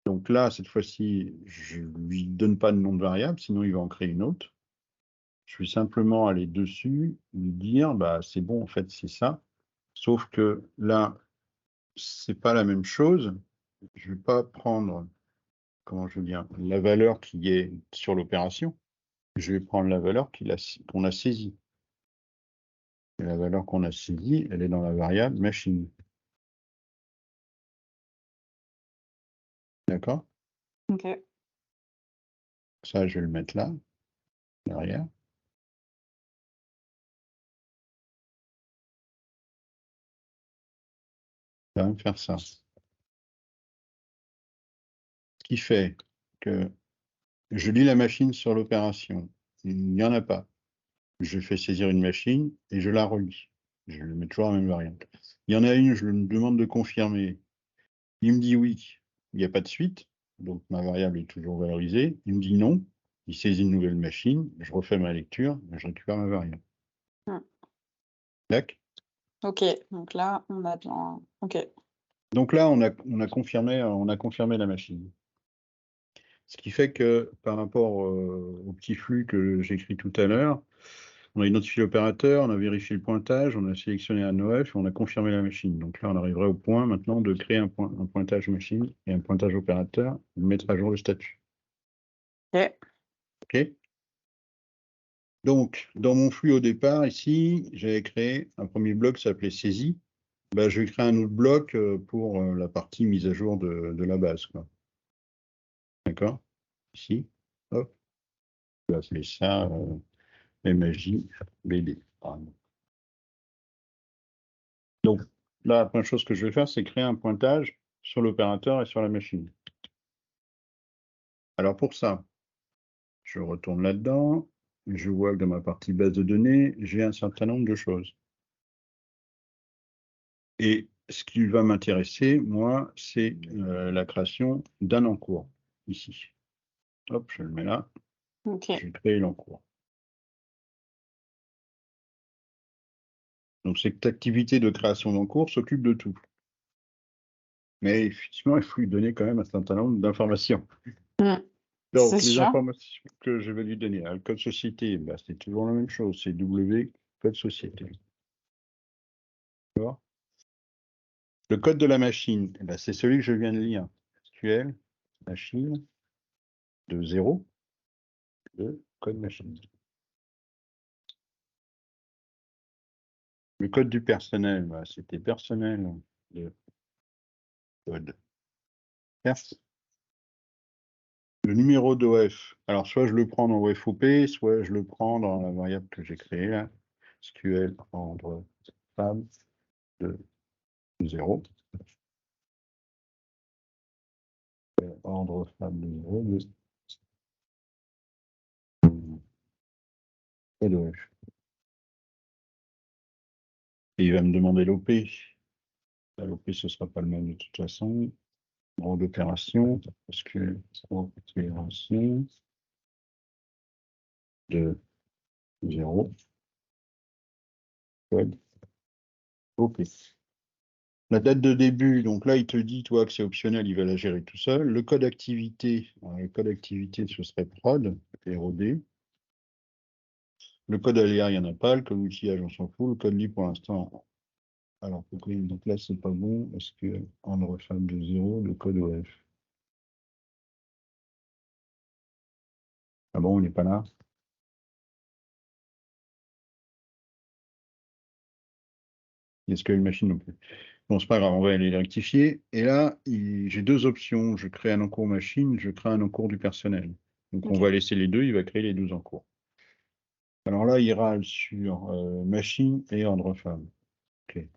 Donc là, cette fois-ci, je ne lui donne pas de nom de variable, sinon il va en créer une autre. Je vais simplement aller dessus, lui dire, bah, c'est bon, en fait, c'est ça. Sauf que là, c'est pas la même chose. Je ne vais pas prendre, comment je veux dire, la valeur qui est sur l'opération. Je vais prendre la valeur qu'on a saisie. Et la valeur qu'on a saisie, elle est dans la variable machine. D'accord? Ok. Ça, je vais le mettre là, derrière. Ça va me faire ça. Ce qui fait que je lis la machine sur l'opération. Il n'y en a pas. Je fais saisir une machine et je la relis. Je mets toujours la même variable. Il y en a une, je me demande de confirmer. Il me dit oui, il n'y a pas de suite, donc ma variable est toujours valorisée. Il me dit non, il saisit une nouvelle machine, je refais ma lecture, je récupère ma variable. D'accord? Ok. Donc là, on a bien. Ok. Donc là, on a confirmé la machine. Ce qui fait que par rapport au petit flux que j'ai écrit tout à l'heure, on a identifié l'opérateur, on a vérifié le pointage, on a sélectionné un OF, on a confirmé la machine. Donc là, on arriverait au point maintenant de créer un pointage machine et un pointage opérateur, de mettre à jour le statut. Ok. OK? Donc, dans mon flux au départ, ici, j'avais créé un premier bloc qui s'appelait saisie. Ben, je vais créer un autre bloc pour la partie mise à jour de la base. D'accord? Ici, hop, je vais appeler ça MJ BD. Donc, là, la première chose que je vais faire, c'est créer un pointage sur l'opérateur et sur la machine. Alors, pour ça, je retourne là-dedans. Je vois que dans ma partie base de données, j'ai un certain nombre de choses. Et ce qui va m'intéresser, moi, c'est la création d'un encours, ici. Hop, je le mets là. Ok. Je vais créer l'encours. Donc, cette activité de création d'encours s'occupe de tout. Mais effectivement, il faut lui donner quand même un certain nombre d'informations. C'est Donc, les sûr. informations que je vais lui donner, le code société, bah, c'est toujours la même chose, c'est W, code société. D'accord? Le code de la machine, bah, c'est celui que je viens de lire. SQL, machine, de 0, de code machine. Le code du personnel, bah, c'était personnel de code pers. Le numéro d'OF, alors soit je le prends dans OFOP, soit je le prends dans la variable que j'ai créée là. SQL rendre fab de 0. Ordre fable de 0 de LOF. Et il va me demander l'OP. L'OP, ce ne sera pas le même de toute façon. Rang d'opération, parce que opération de 0. Code OP. La date de début, donc là, il te dit, toi, que c'est optionnel, il va la gérer tout seul. Le code activité, le code activité, ce serait prod, ROD. Le code aléa, il n'y en a pas. Le code outillage, on s'en fout. Le code libre, pour l'instant, alors, donc là, c'est pas bon. Est-ce que on refable de 0, le code OF? Ah bon, il n'est pas là? Est-ce que une machine non plus? Bon, c'est pas grave, on va aller les rectifier. Et là, j'ai deux options. Je crée un encours machine, je crée un encours du personnel. Donc, on va laisser les deux, il va créer les 12 encours. Alors là, il râle sur machine et ordre femme. OK.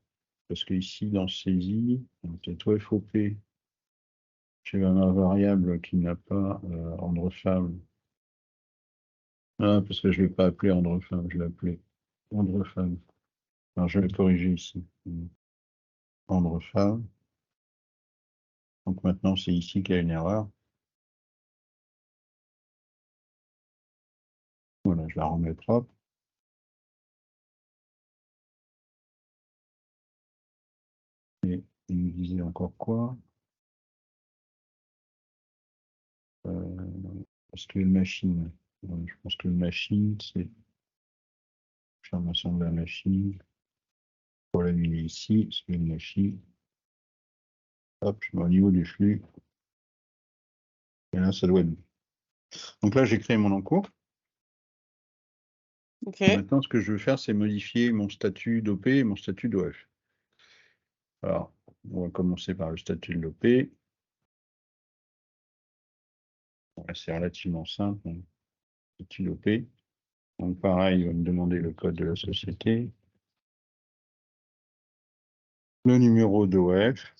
Parce que ici, dans saisie, peut-être FOP, j'ai ma variable qui n'a pas ordre femme. Ah, parce que je ne vais pas appeler ordre femme, je vais appeler ordre femme. Alors, je vais corriger ici. Ordre femme. Donc maintenant, c'est ici qu'il y a une erreur. Voilà, je la remets propre. Et il me disait encore quoi? Parce que une machine. Je pense que une machine, c'est information de la machine. Pour la ligne ici, c'est une machine. Hop, je mets au niveau du flux. Et là, ça doit être bon. Donc là, j'ai créé mon encours. Maintenant, ce que je veux faire, c'est modifier mon statut d'OP et mon statut d'OF. Alors, on va commencer par le statut de l'OP. C'est relativement simple. Statut d'OP. Donc pareil, il va me demander le code de la société. Le numéro d'OF.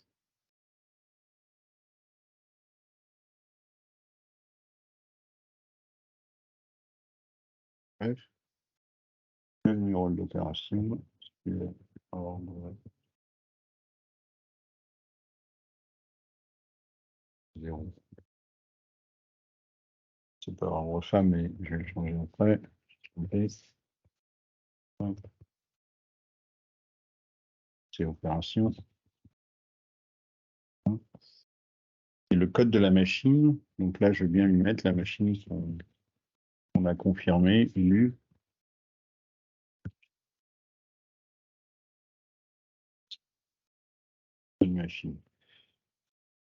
Le numéro de l'opération. Zéro. C'est pas ordre femme, mais je vais le changer après. C'est opération. Et le code de la machine, donc là, je vais bien lui mettre la machine qu'on a confirmée, lu. Une machine.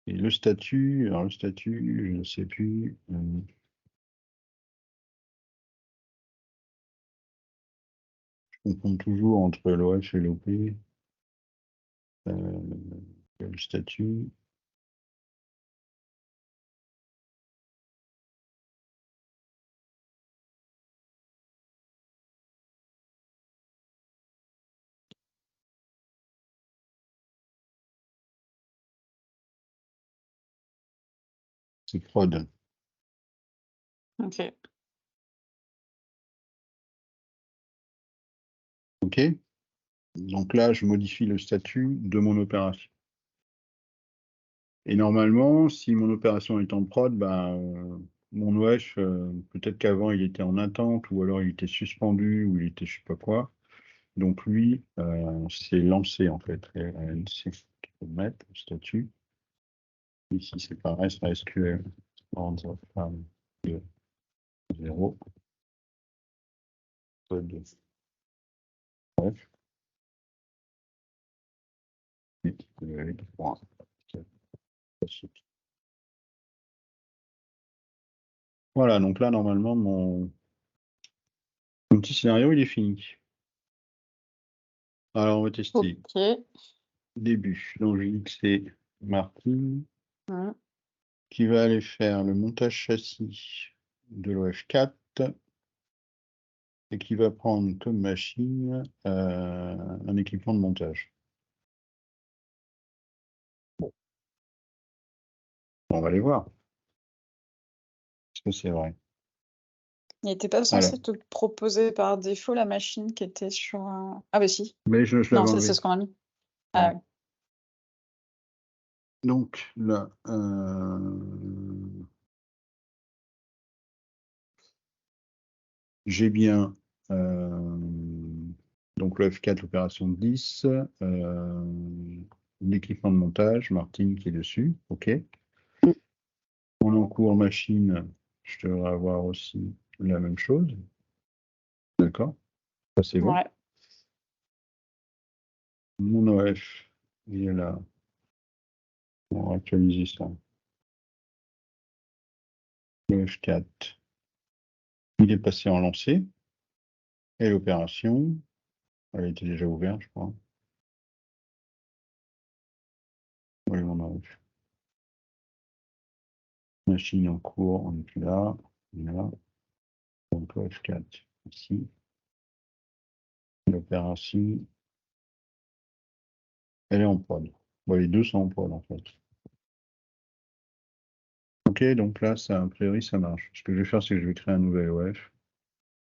Et le statut, alors le statut, je ne sais plus. Je confonds toujours entre l'OF et l'OP. Le statut. C'est prod. OK. OK. Donc là, je modifie le statut de mon opération. Et normalement, si mon opération est en prod, mon OF, peut-être qu'avant il était en attente, ou alors il était suspendu, ou il était je sais pas quoi. Donc lui, c'est lancé en fait. C'est qu'il faut mettre le statut. Ici, c'est pareil, c'est SQL. Ordre femme de 0. Code F. Voilà, donc là, normalement, mon petit scénario, il est fini. Alors, on va tester. OK. Début. Donc, je dis que c'est Martine qui va aller faire le montage châssis de l'OF4 et qui va prendre comme machine un équipement de montage. On va les voir. Est-ce que c'est vrai? Il était pas Alors, censé te proposer par défaut la machine qui était sur, ah bah si. mais je Non, l'avais c'est enlevé. ce qu'on a mis. Ah Ouais. oui. Donc là, j'ai bien donc le F4, l'opération 10, l'équipement de montage, Martine qui est dessus, ok. En encours machine, je devrais avoir aussi la même chose. D'accord, ça c'est bon. Ouais. Mon OF, il est là. On va actualiser ça. Le F4, il est passé en lancé. Et l'opération, elle était déjà ouverte, je crois. Oui, on a vu. Machine en cours, on est plus là. On est là. Donc F4 ici. L'opération, elle est en prod. Bon, les deux sont en prod en fait. Ok, donc là, ça, a priori, ça marche. Ce que je vais faire, c'est que je vais créer un nouvel OF.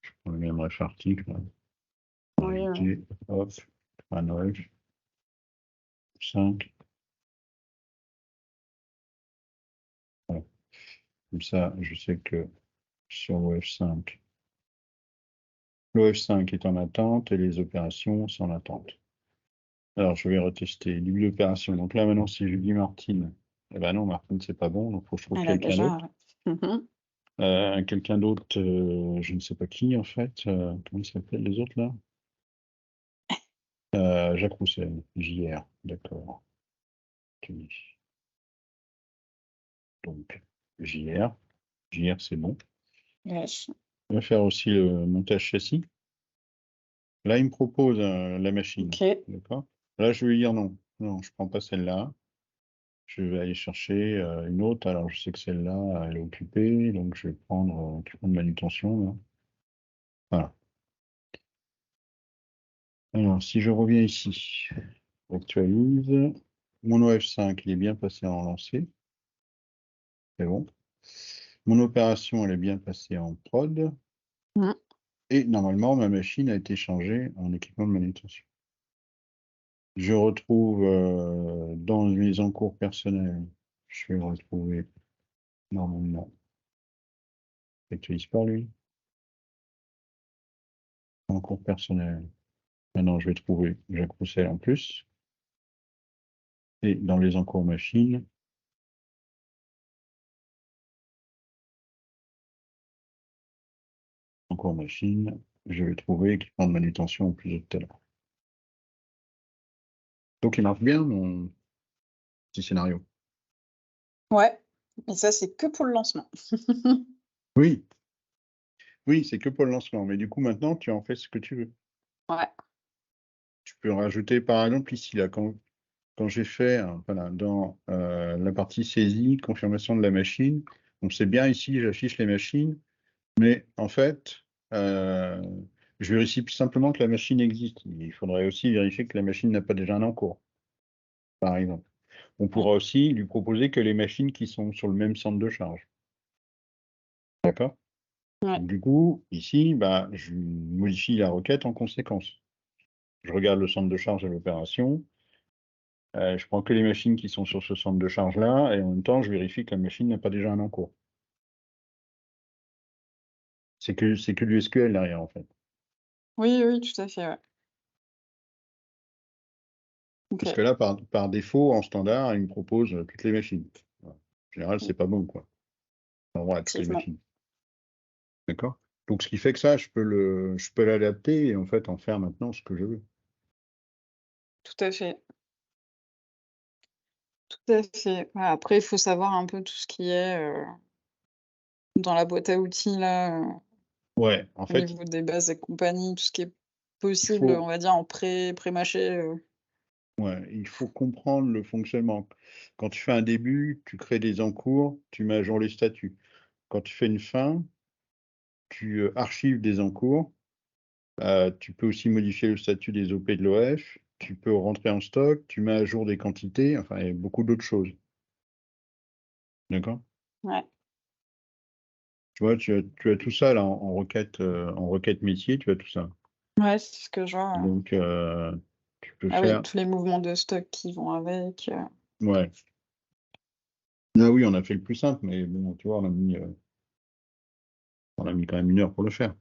Je prends le même ref article. Oui, oui. Invité, hop, un OF. 5. Voilà. Comme ça, je sais que sur l'OF5, l'OF5 est en attente et les opérations sont en attente. Alors, je vais retester début d'opération. Donc là, maintenant, si je dis Martine, eh ben non, Martine, c'est pas bon, donc il faut que je trouve Elle a quelqu'un déjà, d'autre. ouais. Quelqu'un d'autre, je ne sais pas qui, en fait. Comment ils s'appellent les autres, là? Jacques Roussel, JR, d'accord. Donc, JR, JR, c'est bon. Ouais. On va faire aussi le montage châssis. Là, il me propose la machine, OK. d'accord? Là, je vais lui dire non. Non, je prends pas celle-là. Je vais aller chercher une autre. Alors, je sais que celle-là, elle est occupée, donc je vais prendre équipement de manutention, là. Voilà. Alors, si je reviens ici, j'actualise. Mon OF5, il est bien passé en lancé. C'est bon. Mon opération, elle est bien passée en prod. Mmh. Et normalement, ma machine a été changée en équipement de manutention. Je retrouve dans mes encours personnels, je vais le retrouver normalement. J'actualise pas lui. Encours personnel. Maintenant, je vais trouver Jacques Roussel en plus. Et dans les encours machines, encours machine, je vais trouver équipement de manutention en plus tout à l'heure. Donc, il marche bien mon petit scénario. Ouais, et ça, c'est que pour le lancement. Oui, oui, c'est que pour le lancement. Mais du coup, maintenant, tu en fais ce que tu veux. Ouais. Tu peux rajouter, par exemple, ici, là, quand j'ai fait, voilà, dans la partie saisie, confirmation de la machine, on sait bien ici, j'affiche les machines, mais en fait, je vérifie plus simplement que la machine existe. Il faudrait aussi vérifier que la machine n'a pas déjà un encours, par exemple. On Mmh. pourra aussi lui proposer que les machines qui sont sur le même centre de charge. D'accord? Ouais. Donc, du coup, ici, bah, je modifie la requête en conséquence. Je regarde le centre de charge à l'opération. Je prends que les machines qui sont sur ce centre de charge-là, et en même temps, je vérifie que la machine n'a pas déjà un encours. C'est que du SQL derrière, en fait. Oui, oui, tout à fait, ouais. Parce OK. que là, par défaut, en standard, il me propose toutes les machines. Voilà. En général, Mmh. c'est pas bon, quoi. Pas droit à toutes les Effectivement. machines. D'accord? Donc, ce qui fait que ça, je peux l'adapter et en fait en faire maintenant ce que je veux. Tout à fait. Tout à fait. Ouais, après, il faut savoir un peu tout ce qui est, dans la boîte à outils là, Ouais, en au fait, niveau des bases et compagnie, tout ce qui est il possible, faut, on va dire en pré-mâché, ouais, il faut comprendre le fonctionnement. Quand tu fais un début, tu crées des encours, tu mets à jour les statuts. Quand tu fais une fin, tu archives des encours. Tu peux aussi modifier le statut des OP de l'OF. Tu peux rentrer en stock, tu mets à jour des quantités. Enfin, il y a beaucoup d'autres choses. D'accord? Ouais. Tu vois, tu as tout ça là en requête métier, tu as tout ça. Ouais, c'est ce que je vois, ouais. Donc, tu peux Ah oui, faire tous les mouvements de stock qui vont avec, ouais. Ah oui, on a fait le plus simple, mais bon, tu vois, on a mis quand même 1 heure pour le faire.